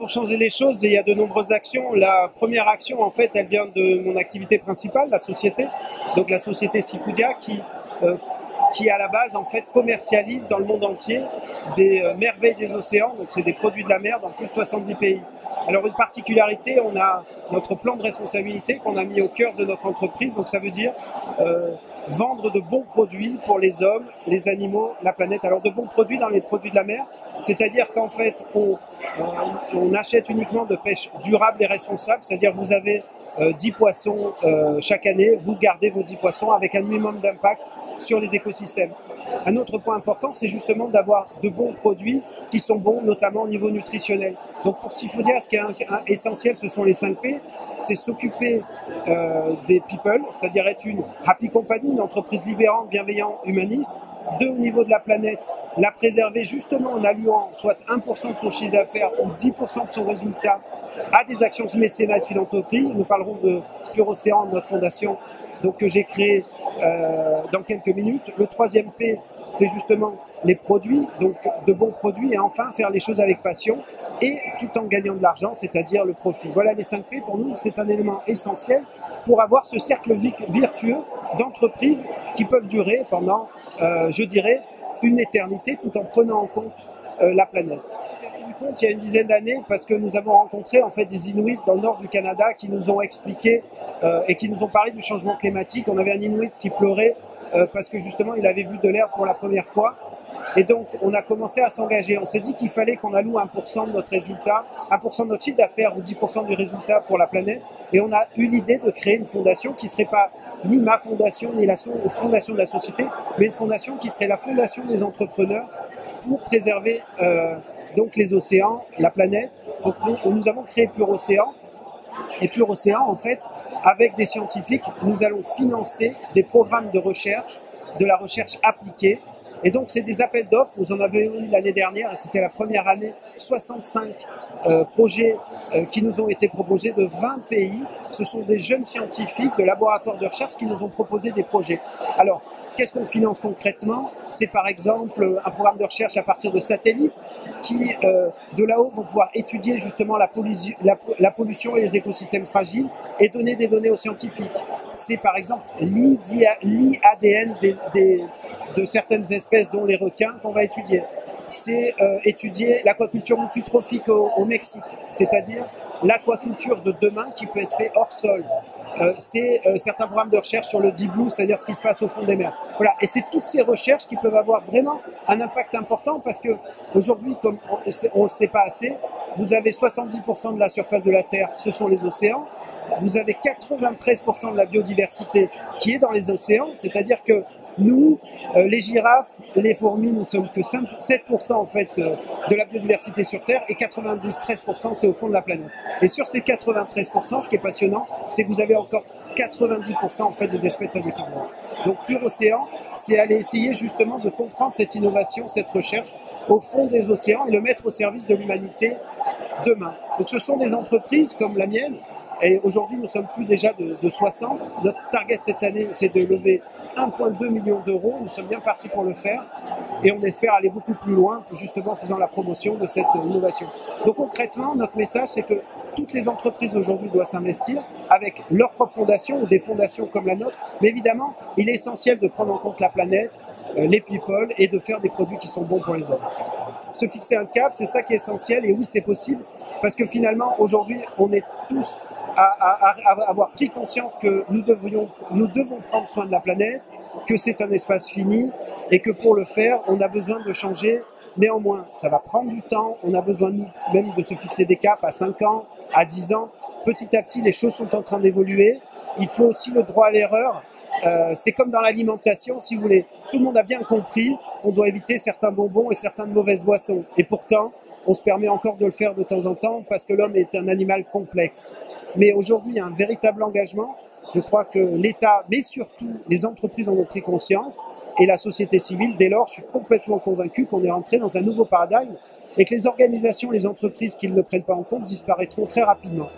pour changer les choses, il y a de nombreuses actions. La première action, en fait, elle vient de mon activité principale, la société. Donc la société Seafoodia qui à la base, en fait, commercialise dans le monde entier des merveilles des océans. Donc c'est des produits de la mer dans plus de 70 pays. Alors une particularité, on a notre plan de responsabilité qu'on a mis au cœur de notre entreprise. Donc ça veut dire vendre de bons produits pour les hommes, les animaux, la planète. Alors de bons produits dans les produits de la mer, c'est-à-dire qu'en fait on achète uniquement de pêche durable et responsable, c'est-à-dire vous avez 10 poissons chaque année, vous gardez vos 10 poissons avec un minimum d'impact sur les écosystèmes. Un autre point important, c'est justement d'avoir de bons produits qui sont bons, notamment au niveau nutritionnel. Donc pour Seafoodia, ce qui est essentiel, ce sont les 5 P. C'est s'occuper des people, c'est-à-dire être une happy company, une entreprise libérante, bienveillante, humaniste. 2, au niveau de la planète, la préserver justement en allouant soit 1% de son chiffre d'affaires ou 10% de son résultat à des actions de mécénat et de philanthropie. Nous parlerons de Pure Océan, notre fondation, donc que j'ai créée dans quelques minutes. Le 3e P, c'est justement les produits, donc de bons produits, et enfin faire les choses avec passion et tout en gagnant de l'argent, c'est-à-dire le profit. Voilà les 5 P, pour nous, c'est un élément essentiel pour avoir ce cercle virtueux d'entreprises qui peuvent durer pendant, je dirais, une éternité, tout en prenant en compte la planète. On s'est rendu compte il y a une dizaine d'années parce que nous avons rencontré en fait des Inuits dans le nord du Canada qui nous ont expliqué et qui nous ont parlé du changement climatique. On avait un Inuit qui pleurait parce que justement il avait vu de l'herbe pour la première fois. Et donc, on a commencé à s'engager. On s'est dit qu'il fallait qu'on alloue 1% de notre résultat, 1% de notre chiffre d'affaires ou 10% du résultat pour la planète. Et on a eu l'idée de créer une fondation qui ne serait pas ni ma fondation, ni la fondation de la société, mais une fondation qui serait la fondation des entrepreneurs pour préserver donc les océans, la planète. Donc, nous avons créé Pure Océan. Et Pure Océan, en fait, avec des scientifiques, nous allons financer des programmes de recherche, de la recherche appliquée. Et donc, c'est des appels d'offres. Nous en avions eu l'année dernière et c'était la première année. 65 projets qui nous ont été proposés de 20 pays. Ce sont des jeunes scientifiques de laboratoires de recherche qui nous ont proposé des projets. Alors, qu'est-ce qu'on finance concrètement? C'est par exemple un programme de recherche à partir de satellites qui, de là-haut, vont pouvoir étudier justement la pollution et les écosystèmes fragiles et donner des données aux scientifiques. C'est par exemple l'IADN de certaines espèces, dont les requins, qu'on va étudier. C'est étudier l'aquaculture multitrophique au Mexique, c'est-à-dire l'aquaculture de demain qui peut être fait hors sol. C'est certains programmes de recherche sur le deep blue, c'est-à-dire ce qui se passe au fond des mers. Voilà. Et c'est toutes ces recherches qui peuvent avoir vraiment un impact important parce que aujourd'hui, comme on ne le sait pas assez, vous avez 70% de la surface de la Terre, ce sont les océans. Vous avez 93% de la biodiversité qui est dans les océans, c'est-à-dire que nous, les girafes, les fourmis, nous sommes que 7% en fait de la biodiversité sur Terre et 93% c'est au fond de la planète. Et sur ces 93%, ce qui est passionnant, c'est que vous avez encore 90% en fait des espèces à découvrir. Donc Pure Océan, c'est aller essayer justement de comprendre cette innovation, cette recherche au fond des océans et le mettre au service de l'humanité demain. Donc ce sont des entreprises comme la mienne. Et aujourd'hui, nous sommes plus déjà de 60. Notre target cette année, c'est de lever 1,2 million d'euros. Nous sommes bien partis pour le faire. Et on espère aller beaucoup plus loin, justement en faisant la promotion de cette innovation. Donc concrètement, notre message, c'est que toutes les entreprises aujourd'hui doivent s'investir avec leur propre fondation ou des fondations comme la nôtre. Mais évidemment, il est essentiel de prendre en compte la planète, les people et de faire des produits qui sont bons pour les hommes. Se fixer un cap, c'est ça qui est essentiel. Et oui, c'est possible parce que finalement, aujourd'hui, on est tous à avoir pris conscience que nous devons prendre soin de la planète, que c'est un espace fini et que pour le faire, on a besoin de changer. Néanmoins, ça va prendre du temps, on a besoin même de se fixer des caps à 5 ans, à 10 ans. Petit à petit, les choses sont en train d'évoluer. Il faut aussi le droit à l'erreur. C'est comme dans l'alimentation, si vous voulez. Tout le monde a bien compris qu'on doit éviter certains bonbons et certaines mauvaises boissons. Et pourtant, on se permet encore de le faire de temps en temps parce que l'homme est un animal complexe. Mais aujourd'hui, il y a un véritable engagement. Je crois que l'État, mais surtout les entreprises en ont pris conscience et la société civile. Dès lors, je suis complètement convaincu qu'on est rentré dans un nouveau paradigme et que les organisations, les entreprises qui ne le prennent pas en compte disparaîtront très rapidement.